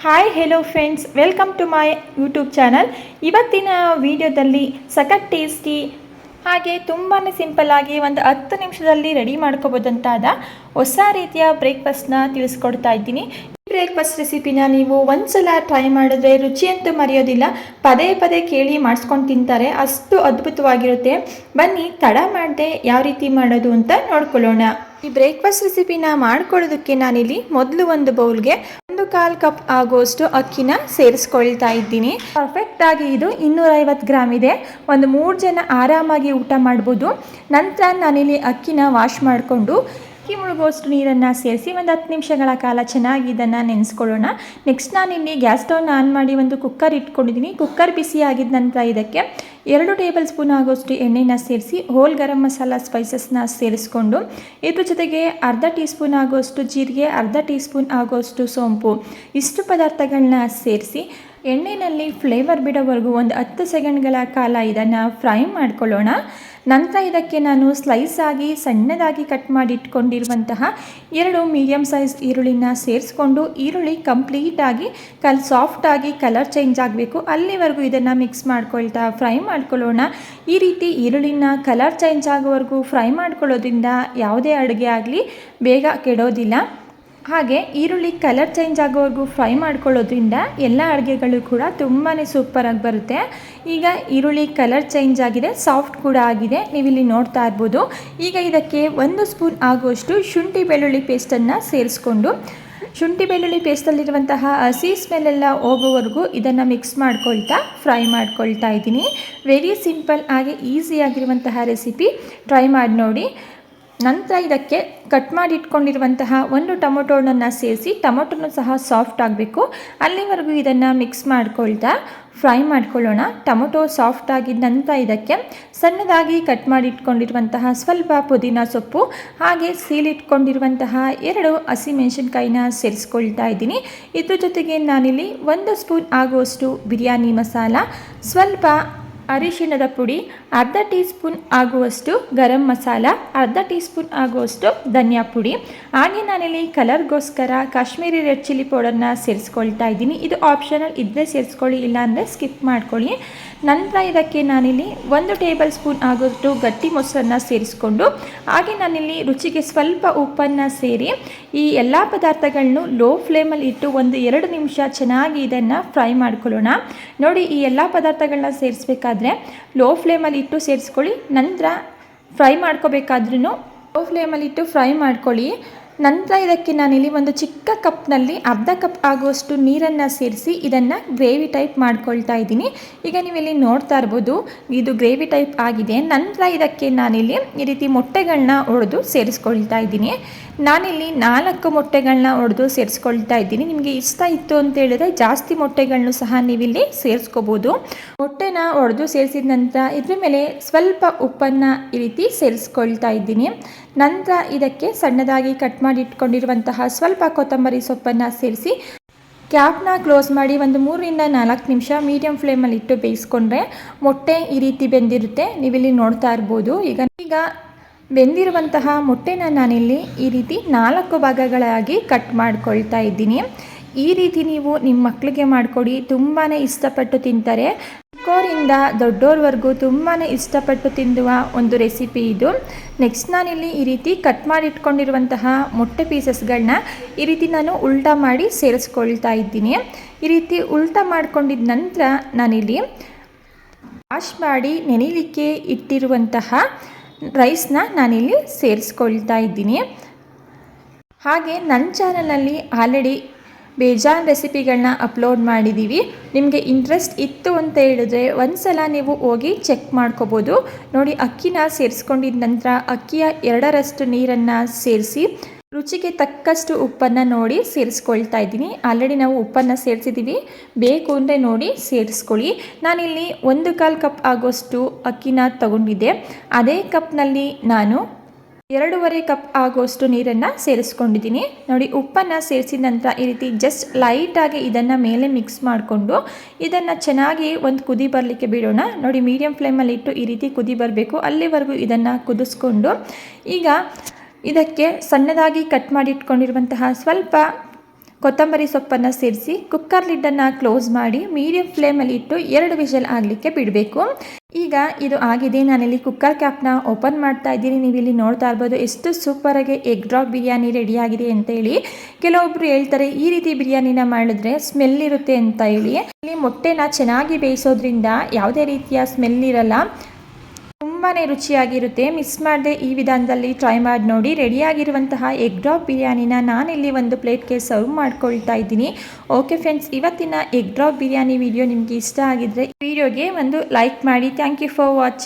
Hi hello friends, welcome to my YouTube channel. ಇವತ್ತಿನ ವಿಡಿಯೋದಲ್ಲಿ ಸಖತ್ ಟೇಸ್ಟಿ ಹಾಗೆ ತುಂಬಾ ಸಿಂಪಲ್ಲಾಗಿ ಒಂದು 10 ನಿಮಿಷದಲ್ಲಿ ರೆಡಿ ಮಾಡ್ಕೋಬೋದಂತಾದ ಹೊಸ ರೀತಿಯ ಬ್ರೇಕ್ಫಾಸ್ಟ್ನ ತಿಳಿಸ್ಕೊಡ್ತಾ ಇದ್ದೀನಿ. ಈ ಬ್ರೇಕ್ಫಾಸ್ಟ್ ರೆಸಿಪಿನ ನೀವು ಒಂದ್ಸಲ ಟ್ರೈ ಮಾಡಿದ್ರೆ ರುಚಿಯಂತೂ ಮರೆಯೋದಿಲ್ಲ. ಪದೇ ಪದೇ ಕೇಳಿ ಮಾಡಿಸ್ಕೊಂಡು ತಿಂತಾರೆ, ಅಷ್ಟು ಅದ್ಭುತವಾಗಿರುತ್ತೆ. ಬನ್ನಿ ತಡ ಮಾಡದೆ ಯಾವ ರೀತಿ ಮಾಡೋದು ಅಂತ ನೋಡ್ಕೊಳ್ಳೋಣ. ಈ ಬ್ರೇಕ್ಫಾಸ್ಟ್ ರೆಸಿಪಿನ ಮಾಡ್ಕೊಳ್ಳೋದಕ್ಕೆ ನಾನಿಲ್ಲಿ ಮೊದಲು ಒಂದು ಬೌಲ್ಗೆ 1/4 ಕಪ್ ಆಗುವಷ್ಟು ಅಕ್ಕಿನ ಸೇರಿಸ್ಕೊಳ್ತಾ ಇದ್ದೀನಿ. ಪರ್ಫೆಕ್ಟ್ ಆಗಿ ಇದು 250 ಗ್ರಾಮ್ ಇದೆ. ಒಂದು 3 ಜನ ಆರಾಮಾಗಿ ಊಟ ಮಾಡ್ಬೋದು. ನಂತರ ನಾನಿಲ್ಲಿ ಅಕ್ಕಿನ ವಾಶ್ ಮಾಡಿಕೊಂಡು ಅಕ್ಕಿ ಮುಳುಗುವಷ್ಟು ನೀರನ್ನು ಸೇರಿಸಿ ಒಂದು 10 ನಿಮಿಷಗಳ ಕಾಲ ಚೆನ್ನಾಗಿ ಇದನ್ನು ನೆನೆಸ್ಕೊಳ್ಳೋಣ. ನೆಕ್ಸ್ಟ್ ನಾನಿಲ್ಲಿ ಗ್ಯಾಸ್ ಸ್ಟವ್ನ ಆನ್ ಮಾಡಿ ಒಂದು ಕುಕ್ಕರ್ ಇಟ್ಕೊಂಡಿದ್ದೀನಿ. ಕುಕ್ಕರ್ ಬಿಸಿ ಆಗಿದ ನಂತರ ಇದಕ್ಕೆ 2 ಟೇಬಲ್ ಸ್ಪೂನ್ ಆಗೋಷ್ಟು ಎಣ್ಣೆನ ಸೇರಿಸಿ ಹೋಲ್ ಗರಂ ಮಸಾಲ ಸ್ಪೈಸಸ್ನ ಸೇರಿಸ್ಕೊಂಡು ಇದ್ರ ಜೊತೆಗೆ ಅರ್ಧ ಟೀ ಸ್ಪೂನ್ ಆಗೋಷ್ಟು ಜೀರಿಗೆ, ಅರ್ಧ ಟೀ ಸ್ಪೂನ್ ಆಗೋಷ್ಟು ಸೋಂಪು, ಇಷ್ಟು ಪದಾರ್ಥಗಳನ್ನ ಸೇರಿಸಿ ಎಣ್ಣೆಯಲ್ಲಿ ಫ್ಲೇವರ್ ಬಿಡೋವರೆಗೂ ಒಂದು 10 ಸೆಕೆಂಡ್ಗಳ ಕಾಲ ಇದನ್ನು ಫ್ರೈ ಮಾಡ್ಕೊಳ್ಳೋಣ. ನಂತರ ಇದಕ್ಕೆ ನಾನು ಸ್ಲೈಸ್ ಆಗಿ ಸಣ್ಣದಾಗಿ ಕಟ್ ಮಾಡಿ ಇಟ್ಕೊಂಡಿರುವಂತಹ 2 ಮೀಡಿಯಮ್ ಸೈಜ್ ಈರುಳ್ಳಿನ ಸೇರಿಸ್ಕೊಂಡು ಈರುಳ್ಳಿ ಕಂಪ್ಲೀಟಾಗಿ ಸಾಫ್ಟಾಗಿ ಕಲರ್ ಚೇಂಜ್ ಆಗಬೇಕು, ಅಲ್ಲಿವರೆಗೂ ಇದನ್ನು ಮಿಕ್ಸ್ ಮಾಡ್ಕೊಳ್ತಾ ಫ್ರೈ ಮಾಡ್ಕೊಳ್ಳೋಣ. ಈ ರೀತಿ ಈರುಳ್ಳಿನ ಕಲರ್ ಚೇಂಜ್ ಆಗೋವರೆಗೂ ಫ್ರೈ ಮಾಡ್ಕೊಳ್ಳೋದ್ರಿಂದ ಯಾವುದೇ ಅಡುಗೆ ಆಗಲಿ ಬೇಗ ಕೆಡೋದಿಲ್ಲ. ಹಾಗೆ ಈರುಳ್ಳಿ ಕಲರ್ ಚೇಂಜ್ ಆಗೋವರೆಗೂ ಫ್ರೈ ಮಾಡ್ಕೊಳ್ಳೋದ್ರಿಂದ ಎಲ್ಲ ಅಡುಗೆಗಳು ಕೂಡ ತುಂಬಾ ಸೂಪರಾಗಿ ಬರುತ್ತೆ. ಈಗ ಈರುಳ್ಳಿ ಕಲರ್ ಚೇಂಜ್ ಆಗಿದೆ, ಸಾಫ್ಟ್ ಕೂಡ ಆಗಿದೆ, ನೀವಿಲ್ಲಿ ನೋಡ್ತಾ ಇರ್ಬೋದು. ಈಗ ಇದಕ್ಕೆ 1 ಸ್ಪೂನ್ ಆಗುವಷ್ಟು ಶುಂಠಿ ಬೆಳ್ಳುಳ್ಳಿ ಪೇಸ್ಟನ್ನು ಸೇರಿಸ್ಕೊಂಡು ಶುಂಠಿ ಬೆಳ್ಳುಳ್ಳಿ ಪೇಸ್ಟಲ್ಲಿರುವಂತಹ ಹಸಿ ಸ್ಮೆಲ್ಲೆಲ್ಲ ಹೋಗೋವರೆಗೂ ಇದನ್ನು ಮಿಕ್ಸ್ ಮಾಡ್ಕೊಳ್ತಾ ಫ್ರೈ ಮಾಡ್ಕೊಳ್ತಾ ಇದ್ದೀನಿ. ವೆರಿ ಸಿಂಪಲ್ ಆಗಿ ಈಸಿಯಾಗಿರುವಂತಹ ರೆಸಿಪಿ, ಟ್ರೈ ಮಾಡಿ ನೋಡಿ. ನಂತರ ಇದಕ್ಕೆ ಕಟ್ ಮಾಡಿ ಇಟ್ಕೊಂಡಿರುವಂತಹ 1 ಟೊಮೊಟೊನನ್ನು ಸೇರಿಸಿ ಟೊಮೊಟೊನೂ ಸಹ ಸಾಫ್ಟ್ ಆಗಬೇಕು, ಅಲ್ಲಿವರೆಗೂ ಇದನ್ನು ಮಿಕ್ಸ್ ಮಾಡ್ಕೊಳ್ತಾ ಫ್ರೈ ಮಾಡ್ಕೊಳ್ಳೋಣ. ಟೊಮೊಟೊ ಸಾಫ್ಟ್ ಆಗಿದ ನಂತರ ಇದಕ್ಕೆ ಸಣ್ಣದಾಗಿ ಕಟ್ ಮಾಡಿ ಇಟ್ಕೊಂಡಿರುವಂತಹ ಸ್ವಲ್ಪ ಪುದೀನ ಸೊಪ್ಪು ಹಾಗೆ ಸೀಲಿಟ್ಕೊಂಡಿರುವಂತಹ 2 ಹಸಿಮೆಣಸಿನ್ಕಾಯಿನ ಸೇರಿಸ್ಕೊಳ್ತಾ ಇದ್ದೀನಿ. ಇದ್ರ ಜೊತೆಗೆ ನಾನಿಲ್ಲಿ 1 ಸ್ಪೂನ್ ಆಗುವಷ್ಟು ಬಿರಿಯಾನಿ ಮಸಾಲ, ಸ್ವಲ್ಪ ಅರಿಶಿಣದ ಪುಡಿ, ಅರ್ಧ ಟೀ ಸ್ಪೂನ್ ಆಗುವಷ್ಟು ಗರಂ ಮಸಾಲ, ಅರ್ಧ ಟೀ ಸ್ಪೂನ್ ಆಗುವಷ್ಟು ಧನಿಯಾ ಪುಡಿ, ಹಾಗೆ ನಾನಿಲ್ಲಿ ಕಲರ್ಗೋಸ್ಕರ ಕಾಶ್ಮೀರಿ ರೆಡ್ ಚಿಲ್ಲಿ ಪೌಡರ್ನ ಸೇರಿಸ್ಕೊಳ್ತಾ ಇದ್ದೀನಿ. ಇದು ಆಪ್ಷನಲ್ ಇದ್ದರೆ ಸೇರಿಸ್ಕೊಳ್ಳಿ, ಇಲ್ಲಾಂದರೆ ಸ್ಕಿಪ್ ಮಾಡ್ಕೊಳ್ಳಿ. ನಂತರ ಇದಕ್ಕೆ ನಾನಿಲ್ಲಿ 1 ಟೇಬಲ್ ಸ್ಪೂನ್ ಆಗೋಷ್ಟು ಗಟ್ಟಿ ಮೊಸರನ್ನ ಸೇರಿಸ್ಕೊಂಡು ಹಾಗೆ ನಾನಿಲ್ಲಿ ರುಚಿಗೆ ಸ್ವಲ್ಪ ಉಪ್ಪನ್ನು ಸೇರಿ ಈ ಎಲ್ಲ ಪದಾರ್ಥಗಳನ್ನು ಲೋ ಫ್ಲೇಮಲ್ಲಿ ಇಟ್ಟು 1-2 ನಿಮಿಷ ಚೆನ್ನಾಗಿ ಇದನ್ನು ಫ್ರೈ ಮಾಡ್ಕೊಳ್ಳೋಣ. ನೋಡಿ, ಈ ಎಲ್ಲ ಪದಾರ್ಥಗಳನ್ನ ಸೇರಿಸ್ಬೇಕಾದ್ರೆ ಲೋ ಫ್ಲೇಮಲ್ಲಿ ಇಟ್ಟು ಸೇರಿಸ್ಕೊಳ್ಳಿ. ನಂತರ ಫ್ರೈ ಮಾಡ್ಕೋಬೇಕಾದ್ರೂ ಲೋ ಫ್ಲೇಮಲ್ಲಿ ಇಟ್ಟು ಫ್ರೈ ಮಾಡ್ಕೊಳ್ಳಿ. ನಂತರ ಇದಕ್ಕೆ ನಾನಿಲ್ಲಿ ಒಂದು ಚಿಕ್ಕ ಕಪ್ನಲ್ಲಿ ಅರ್ಧ ಕಪ್ ಆಗುವಷ್ಟು ನೀರನ್ನು ಸೇರಿಸಿ ಇದನ್ನು ಗ್ರೇವಿ ಟೈಪ್ ಮಾಡ್ಕೊಳ್ತಾ ಇದ್ದೀನಿ. ಈಗ ನೀವಿಲ್ಲಿ ನೋಡ್ತಾ ಇರ್ಬೋದು, ಇದು ಗ್ರೇವಿ ಟೈಪ್ ಆಗಿದೆ. ನಂತರ ಇದಕ್ಕೆ ನಾನಿಲ್ಲಿ ಈ ರೀತಿ ಮೊಟ್ಟೆಗಳನ್ನ ಒಡೆದು ಸೇರಿಸ್ಕೊಳ್ತಾ ಇದ್ದೀನಿ. ನಾನಿಲ್ಲಿ 4 ಮೊಟ್ಟೆಗಳನ್ನ ಒಡೆದು ಸೇರಿಸ್ಕೊಳ್ತಾ ಇದ್ದೀನಿ. ನಿಮಗೆ ಇಷ್ಟ ಇತ್ತು ಅಂತ ಹೇಳಿದ್ರೆ ಜಾಸ್ತಿ ಮೊಟ್ಟೆಗಳನ್ನು ಸಹ ನೀವಿಲ್ಲಿ ಸೇರಿಸ್ಕೋಬೋದು. ಮೊಟ್ಟೆನ ಒಡೆದು ಸೇರಿಸಿದ ನಂತರ ಇದ್ರ ಮೇಲೆ ಸ್ವಲ್ಪ ಉಪ್ಪನ್ನು ಈ ರೀತಿ ಸೇರಿಸ್ಕೊಳ್ತಾ ಇದ್ದೀನಿ. ನಂತರ ಇದಕ್ಕೆ ಸಣ್ಣದಾಗಿ ಕಟ್ ಮಾಡಿ ಇಟ್ಕೊಂಡಿರುವಂತಹ ಸ್ವಲ್ಪ ಕೊತ್ತಂಬರಿ ಸೊಪ್ಪನ್ನು ಸೇರಿಸಿ ಕ್ಯಾಪ್ನ ಕ್ಲೋಸ್ ಮಾಡಿ ಒಂದು 3-4 ನಿಮಿಷ ಮೀಡಿಯಂ ಫ್ಲೇಮಲ್ಲಿ ಇಟ್ಟು ಬೇಯಿಸ್ಕೊಂಡ್ರೆ ಮೊಟ್ಟೆ ಈ ರೀತಿ ಬೆಂದಿರುತ್ತೆ. ನೀವಿಲ್ಲಿ ನೋಡ್ತಾ ಇರ್ಬೋದು. ಈಗ ಬೆಂದಿರುವಂತಹ ಮೊಟ್ಟೆನ ನಾನಿಲ್ಲಿ ಈ ರೀತಿ 4 ಭಾಗಗಳಾಗಿ ಕಟ್ ಮಾಡ್ಕೊಳ್ತಾ ಇದ್ದೀನಿ. ಈ ರೀತಿ ನೀವು ನಿಮ್ಮ ಮಕ್ಕಳಿಗೆ ಮಾಡಿಕೊಡಿ, ತುಂಬಾ ಇಷ್ಟಪಟ್ಟು ತಿಂತಾರೆ. ಚಿಕ್ಕವರಿಂದ ದೊಡ್ಡೋರ್ವರೆಗೂ ತುಂಬಾ ಇಷ್ಟಪಟ್ಟು ತಿನ್ನುವ ಒಂದು ರೆಸಿಪಿ ಇದು. ನೆಕ್ಸ್ಟ್ ನಾನಿಲ್ಲಿ ಈ ರೀತಿ ಕಟ್ ಮಾಡಿ ಇಟ್ಕೊಂಡಿರುವಂತಹ ಮೊಟ್ಟೆ ಪೀಸಸ್ಗಳನ್ನ ಈ ರೀತಿ ನಾನು ಉಲ್ಟಾ ಮಾಡಿ ಸೇರಿಸ್ಕೊಳ್ತಾ ಇದ್ದೀನಿ. ಈ ರೀತಿ ಉಲ್ಟಾ ಮಾಡ್ಕೊಂಡಿದ ನಂತರ ನಾನಿಲ್ಲಿ ವಾಶ್ ಮಾಡಿ ನೆನೆಯಲಿಕ್ಕೆ ಇಟ್ಟಿರುವಂತಹ ರೈಸ್ನ ನಾನಿಲ್ಲಿ ಸೇರಿಸ್ಕೊಳ್ತಾ ಇದ್ದೀನಿ. ಹಾಗೆ ನನ್ನ ಚಾನಲಲ್ಲಿ ಆಲ್ರೆಡಿ ಬೇಜಾನ್ ರೆಸಿಪಿಗಳನ್ನ ಅಪ್ಲೋಡ್ ಮಾಡಿದ್ದೀವಿ. ನಿಮಗೆ ಇಂಟ್ರೆಸ್ಟ್ ಇತ್ತು ಅಂತ ಹೇಳಿದ್ರೆ ಒಂದ್ಸಲ ನೀವು ಹೋಗಿ ಚೆಕ್ ಮಾಡ್ಕೋಬೋದು. ನೋಡಿ, ಅಕ್ಕಿನ ಸೇರಿಸ್ಕೊಂಡಿದ ನಂತರ ಅಕ್ಕಿಯ 2ರಷ್ಟು ನೀರನ್ನು ಸೇರಿಸಿ ರುಚಿಗೆ ತಕ್ಕಷ್ಟು ಉಪ್ಪನ್ನು ನೋಡಿ ಸೇರಿಸ್ಕೊಳ್ತಾ ಇದ್ದೀನಿ. ಆಲ್ರೆಡಿ ನಾವು ಉಪ್ಪನ್ನು ಸೇರಿಸಿದ್ದೀವಿ, ಬೇಕು ಅಂದರೆ ನೋಡಿ ಸೇರಿಸ್ಕೊಳ್ಳಿ. ನಾನಿಲ್ಲಿ 1/4 ಕಪ್ ಆಗೋಷ್ಟು ಅಕ್ಕಿನ ತಗೊಂಡಿದ್ದೆ. ಅದೇ ಕಪ್ನಲ್ಲಿ ನಾನು 2.5 ಕಪ್ ಆಗೋಷ್ಟು ನೀರನ್ನು ಸೇರಿಸ್ಕೊಂಡಿದ್ದೀನಿ. ನೋಡಿ, ಉಪ್ಪನ್ನು ಸೇರಿಸಿದ ನಂತರ ಈ ರೀತಿ ಜಸ್ಟ್ ಲೈಟಾಗಿ ಇದನ್ನು ಮೇಲೆ ಮಿಕ್ಸ್ ಮಾಡಿಕೊಂಡು ಇದನ್ನು ಚೆನ್ನಾಗಿ ಒಂದು ಕುದಿ ಬರಲಿಕ್ಕೆ ಬಿಡೋಣ. ನೋಡಿ, ಮೀಡಿಯಂ ಫ್ಲೇಮಲ್ಲಿ ಇಟ್ಟು ಈ ರೀತಿ ಕುದಿ ಬರಬೇಕು, ಅಲ್ಲಿವರೆಗೂ ಇದನ್ನು ಕುದಿಸ್ಕೊಂಡು ಈಗ ಇದಕ್ಕೆ ಸಣ್ಣದಾಗಿ ಕಟ್ ಮಾಡಿ ಇಟ್ಕೊಂಡಿರುವಂತಹ ಸ್ವಲ್ಪ ಕೊತ್ತಂಬರಿ ಸೊಪ್ಪನ್ನು ಸೇರಿಸಿ ಕುಕ್ಕರ್ ಲಿಡ್ಡನ್ನು ಕ್ಲೋಸ್ ಮಾಡಿ ಮೀಡಿಯಂ ಫ್ಲೇಮಲ್ಲಿ ಇಟ್ಟು 2 ವಿಷಲ್ ಆಗಲಿಕ್ಕೆ ಬಿಡಬೇಕು. ಈಗ ಇದು ಆಗಿದೆ. ನಾನಿಲ್ಲಿ ಕುಕ್ಕರ್ ಕ್ಯಾಪ್ನ ಓಪನ್ ಮಾಡ್ತಾ ಇದ್ದೀನಿ. ನೀವು ಇಲ್ಲಿ ನೋಡ್ತಾ ಇರ್ಬೋದು ಎಷ್ಟು ಸೂಪರಾಗಿ ಎಗ್ ಡ್ರಾಪ್ ಬಿರಿಯಾನಿ ರೆಡಿ ಆಗಿದೆ ಅಂತ ಹೇಳಿ. ಕೆಲವೊಬ್ರು ಹೇಳ್ತಾರೆ ಈ ರೀತಿ ಬಿರಿಯಾನಿನ ಮಾಡಿದ್ರೆ ಸ್ಮೆಲ್ ಇರುತ್ತೆ ಅಂತ ಹೇಳಿ. ಇಲ್ಲಿ ಮೊಟ್ಟೆನ ಚೆನ್ನಾಗಿ ಬೇಯಿಸೋದ್ರಿಂದ ಯಾವುದೇ ರೀತಿಯ ಸ್ಮೆಲ್ ಇರಲ್ಲ, ತುಂಬಾ ರುಚಿಯಾಗಿರುತ್ತೆ. ಮಿಸ್ ಮಾಡದೆ ಈ ವಿಧಾನದಲ್ಲಿ ಟ್ರೈ ಮಾಡಿ ನೋಡಿ. ರೆಡಿಯಾಗಿರುವಂತಹ ಎಗ್ ಡ್ರಾಪ್ ಬಿರಿಯಾನಿನ ನಾನಿಲ್ಲಿ ಒಂದು ಪ್ಲೇಟ್ಗೆ ಸರ್ವ್ ಮಾಡ್ಕೊಳ್ತಾ ಇದ್ದೀನಿ. ಓಕೆ ಫ್ರೆಂಡ್ಸ್, ಇವತ್ತಿನ ಎಗ್ ಡ್ರಾಪ್ ಬಿರಿಯಾನಿ ವಿಡಿಯೋ ನಿಮಗೆ ಇಷ್ಟ ಆಗಿದ್ರೆ ವಿಡಿಯೋಗೆ ಒಂದು ಲೈಕ್ ಮಾಡಿ. Thank you for watching.